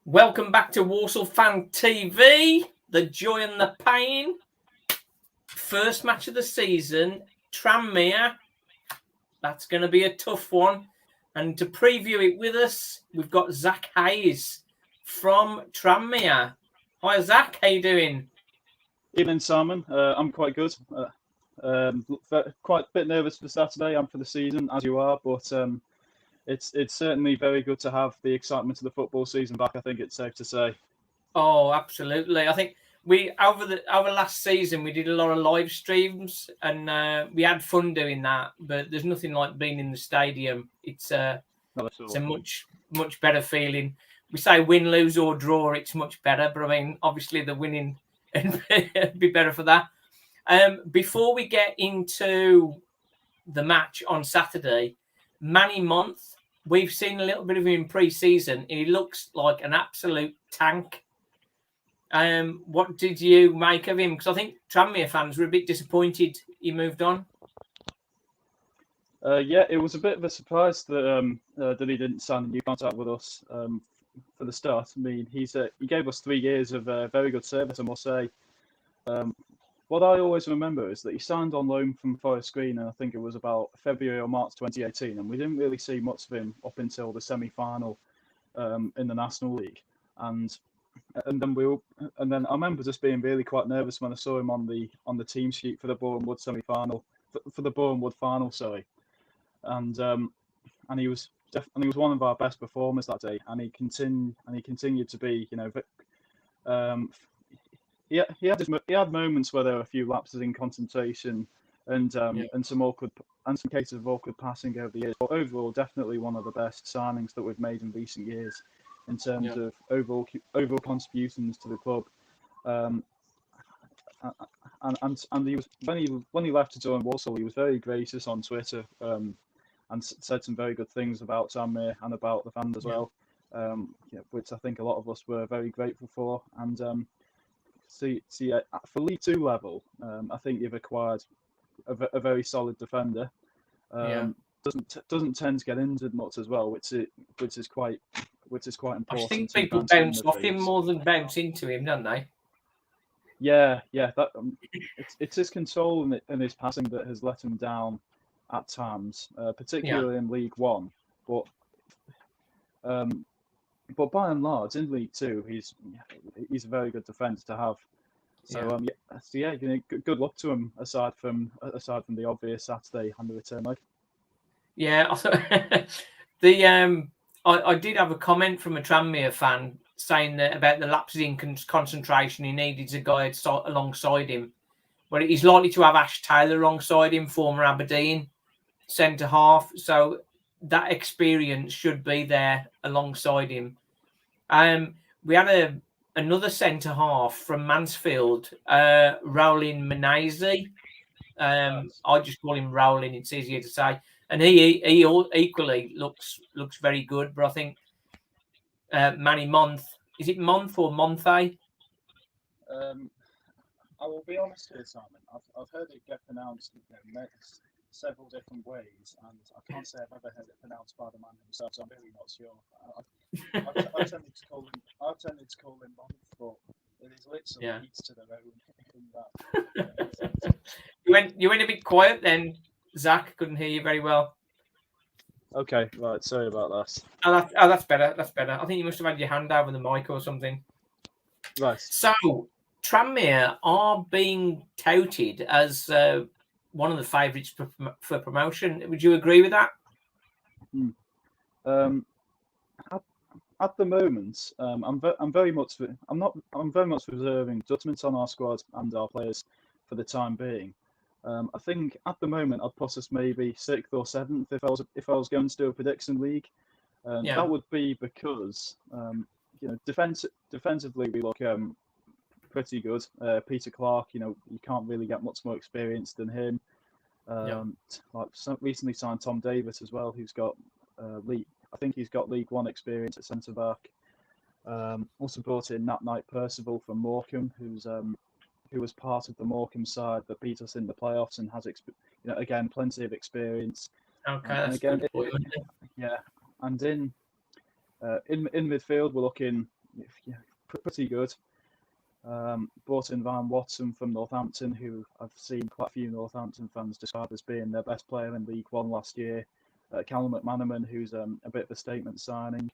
Welcome back to Walsall Fan TV, the joy and the pain. First match of the season, Tranmere. That's going to be a tough one. And to preview it with us, we've got Zak Hayes from Tranmere. Hi, Zak. How you doing? Evening, Simon. I'm quite good. Quite a bit nervous for Saturday and for the season, as you are, but it's certainly very good to have the excitement of the football season back. I think it's safe to say. Oh, absolutely. I think we over last season we did a lot of live streams and we had fun doing that. But there's nothing like being in the stadium. It's a much better feeling. We say win, lose or draw, it's much better. But I mean, obviously the winning would be better for that. Before we get into the match on Saturday, Manny Month, we've seen a little bit of him in pre-season. He looks like an absolute tank. What did you make of him? Because I think Tranmere fans were a bit disappointed he moved on. Yeah, it was a bit of a surprise that that he didn't sign a new contract with us for the start. I mean, he gave us 3 years of very good service, I must say. What I always remember is that he signed on loan from Forest Green, and I think it was about February or March 2018, and we didn't really see much of him up until the semi-final in the National League. And then I remember just being really quite nervous when I saw him on the team sheet for the Bournemouth semi-final, for the Bournemouth final, sorry. And he was one of our best performers that day, and he continued to be, he had moments where there were a few lapses in concentration and some cases of awkward passing over the years. But overall, definitely one of the best signings that we've made in recent years in terms of overall contributions to the club. And he was when he left to join Walsall, he was very gracious on Twitter and said some very good things about Tranmere and about the fans as well, which I think a lot of us were very grateful for. And for League Two level, I think you've acquired a very solid defender. Doesn't tend to get injured much as well, which is quite important. I think people bounce off him more than bounce into him, don't they? Yeah. That it's his control and his passing that has let him down at times, particularly in League One. But by and large, in League Two, he's a very good defender to have. So good luck to him. Aside from the obvious Saturday and the return leg. Yeah, I did have a comment from a Tranmere fan saying that about the lapses in concentration. He needed a guy alongside him. Well, he's likely to have Ash Taylor alongside him, former Aberdeen centre half. So that experience should be there alongside him. We had another centre half from Mansfield, Rowling Menazzi. I just call him Rowling; it's easier to say. And he equally looks very good. But I think Manny Month, is it Month or Monthe? I will be honest here, Simon. I've heard it get pronounced several different ways, and I can't say I've ever heard it pronounced by the man himself, so I'm really not sure. I tended to call him Month, but it is literally each to their own in that. You went a bit quiet then, Zak. Couldn't hear you very well. Okay, right. Sorry about that. Oh, that's better. That's better. I think you must have had your hand over the mic or something. Right. So, Tranmere are being touted as one of the favourites for promotion. Would you agree with that? At the moment, I'm very much reserving judgments on our squad and our players for the time being. I think at the moment I'd put us maybe 6th or 7th if I was going to do a prediction league. That would be because defensively we look pretty good. Peter Clark, you can't really get much more experience than him. Recently signed Tom Davis as well, who's got I think he's got League One experience at centre back. Also brought in Nat Knight Percival from Morecambe, who was part of the Morecambe side that beat us in the playoffs and has again plenty of experience. Okay, and again, and in midfield we're looking yeah, pretty good. Brought in Van Watson from Northampton, who I've seen quite a few Northampton fans describe as being their best player in League One last year. Callum McManaman, who's a bit of a statement signing.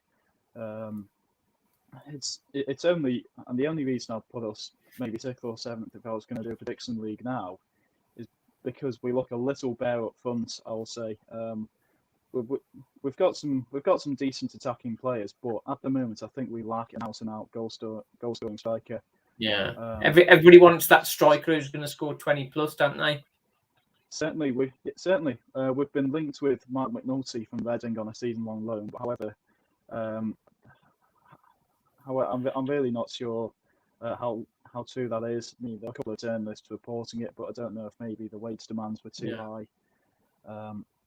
It's only, and the only reason I'd put us maybe 6th or 7th if I was going to do a prediction league now is because we look a little bare up front. I will say we've got some decent attacking players, but at the moment I think we lack an out and out goal scoring striker. Yeah, everybody wants that striker who's going to score 20 plus, don't they? Certainly, we've been linked with Mark McNulty from Reading on a season-long loan. But however, I'm really not sure how true that is. I mean, there are a couple of journalists reporting it, but I don't know if maybe the wage demands were too high.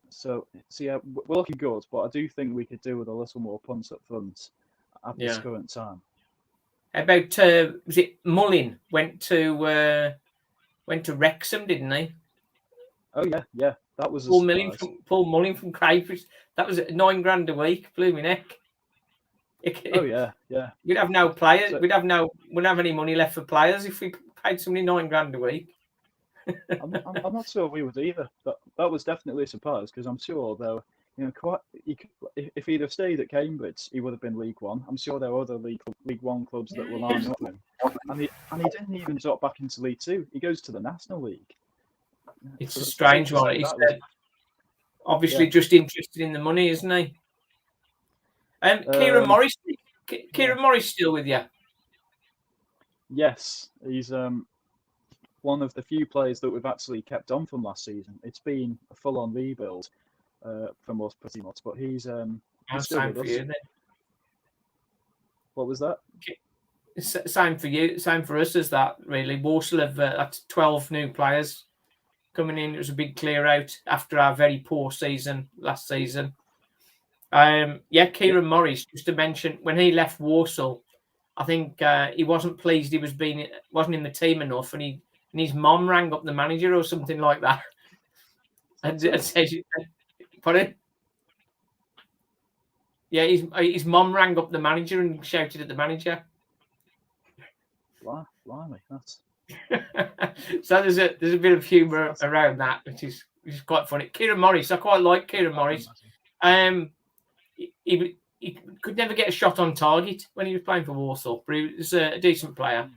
So yeah, we're looking good, but I do think we could do with a little more punch up front at this current time. How about was it Mullin went to Wrexham, didn't he? Oh yeah, that was Paul Mullin from Crayfish. That was $9,000 a week. Blew me neck. Oh yeah. We'd have no players. Wouldn't have any money left for players if we paid somebody $9,000 a week. I'm not sure we would either. But that was definitely a surprise because I'm sure though, if he'd have stayed at Cambridge, he would have been League One. I'm sure there are other League One clubs that will line up him, and he didn't even drop back into League Two. He goes to the National League. It's a strange one. He's obviously just interested in the money, isn't he? Kieran Morris. Kieran Morris still with you? Yes, he's one of the few players that we've actually kept on from last season. It's been a full-on rebuild from us pretty much, but he's still with us. You, what was that? Same for you, same for us as that, really. Walsall have that's 12 new players coming in. It was a big clear out after our very poor season last season. Kieran Morris, just to mention, when he left Walsall, I think he wasn't pleased he wasn't in the team enough, and his mom rang up the manager or something like that. And said, pardon? Yeah, his mom rang up the manager and shouted at the manager. Blimey, that's so there's a bit of humour around that, which is quite funny. Kieran Morris, I quite like Kieran Morris. He could never get a shot on target when he was playing for Walsall, but he was a decent player.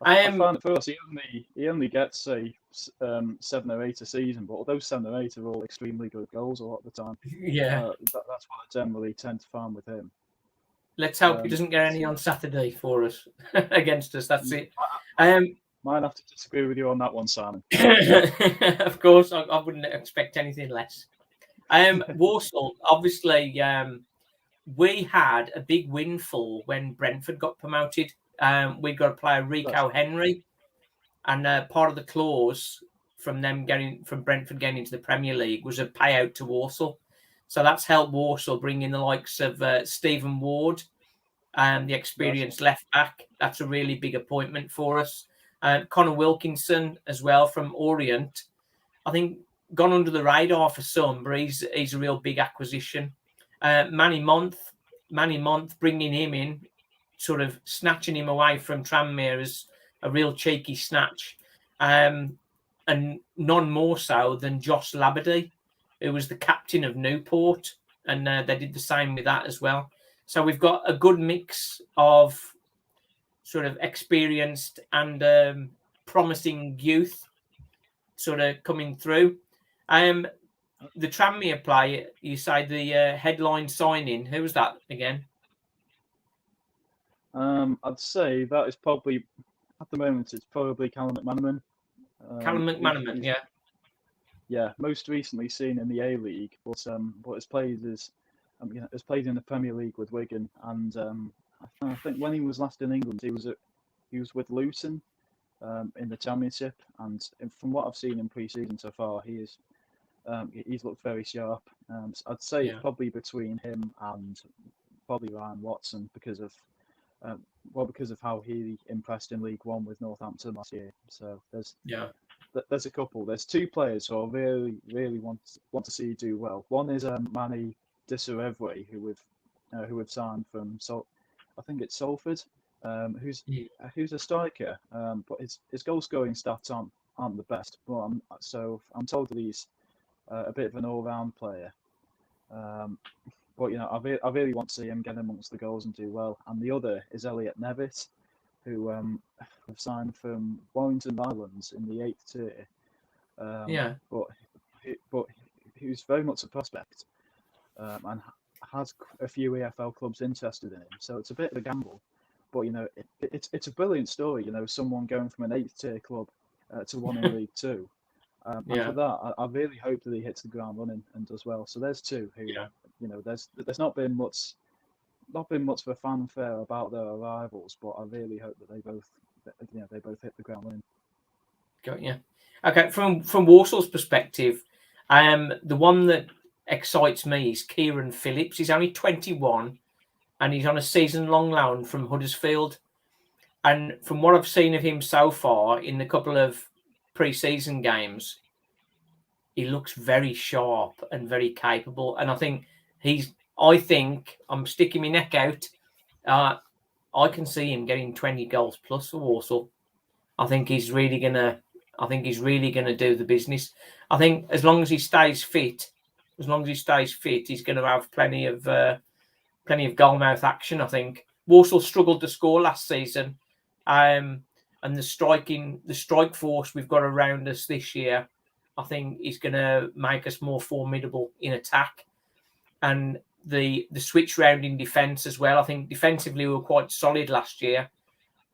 I found it first. He only gets say 7 or 8 a season, but those 7 or 8 are all extremely good goals a lot of the time. Yeah, that's what I generally tend to find with him. Let's hope he doesn't get any on Saturday for us against us. That's it. Might have to disagree with you on that one, Simon. Of course, I wouldn't expect anything less. Walsall, obviously, we had a big windfall when Brentford got promoted. We got to play Rico Henry, and part of the clause from Brentford getting into the Premier League was a payout to Walsall. So that's helped Walsall bring in the likes of Stephen Ward, the experienced left back. That's a really big appointment for us. Connor Wilkinson as well from Orient. I think gone under the radar for some, but he's a real big acquisition. Manny Month, bringing him in, sort of snatching him away from Tranmere as a real cheeky snatch, and none more so than Josh Labadie, who was the captain of Newport, and they did the same with that as well. So we've got a good mix of sort of experienced and promising youth sort of coming through. The Tranmere play, you say the headline signing, who was that again? I'd say that is probably, at the moment, it's probably Callum McManaman. Callum McManaman, yeah. Yeah, most recently seen in the A-League, but has played in the Premier League with Wigan, and I think when he was last in England, he was with Luton in the Championship, and from what I've seen in pre-season so far, he's looked very sharp. So I'd say it's probably between him and probably Ryan Watson because of how he impressed in League One with Northampton last year. So there's a couple. There's 2 players who I really want to see do well. One is Manny Month, who we've signed from I think it's Salford, who's a striker, but his goal scoring stats aren't the best. But I'm told that he's a bit of an all round player. But I really want to see him get amongst the goals and do well. And the other is Elliot Nevitt, who have signed from Warrington Islands in the 8th tier. But who's very much a prospect, and has a few EFL clubs interested in him. So it's a bit of a gamble. But it's a brilliant story. Someone going from an 8th tier club to one in League Two. And for that, I really hope that he hits the ground running and does well. So there's two who, there's not been much of a fanfare about their arrivals, but I really hope that they both hit the ground running. Got you. Okay, from Walsall's perspective, the one that excites me is Kieran Phillips. He's only 21, and he's on a season-long loan from Huddersfield. And from what I've seen of him so far in the couple of pre-season games, he looks very sharp and very capable. And I think I'm sticking my neck out. I can see him getting 20 goals plus for Walsall. I think he's really gonna do the business. I think as long as he stays fit, he's going to have plenty of goalmouth action. I think Walsall struggled to score last season, and the strike force we've got around us this year, I think, is going to make us more formidable in attack, and the switch round in defence as well. I think defensively we were quite solid last year,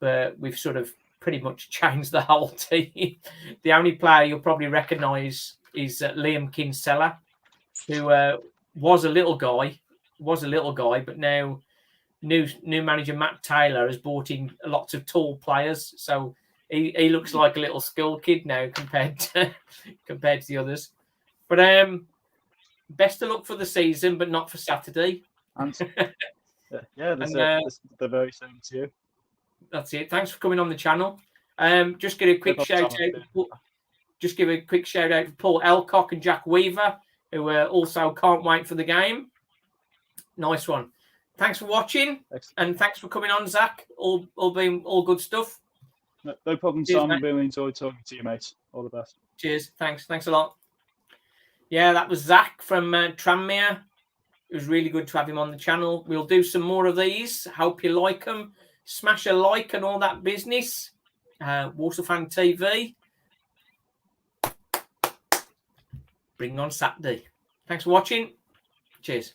but we've sort of pretty much changed the whole team. The only player you'll probably recognise is Liam Kinsella, who was a little guy, but now new manager Matt Taylor has brought in lots of tall players, so he looks like a little school kid now compared to the others. But best of luck for the season, but not for Saturday. And the very same to you. That's it. Thanks for coming on the channel. Just give a quick shout out. Just give a quick shout out to Paul Elcock and Jack Weaver, who also can't wait for the game. Nice one. Thanks for watching. Excellent. And thanks for coming on, Zach. All good stuff. No problem, Cheers, Sam. mate. Really enjoyed talking to you, mate. All the best. Cheers. Thanks a lot. Yeah, that was Zach from Tranmere. It was really good to have him on the channel. We'll do some more of these. Hope you like them. Smash a like and all that business. Walsall Fan TV. Bring on Saturday. Thanks for watching. Cheers.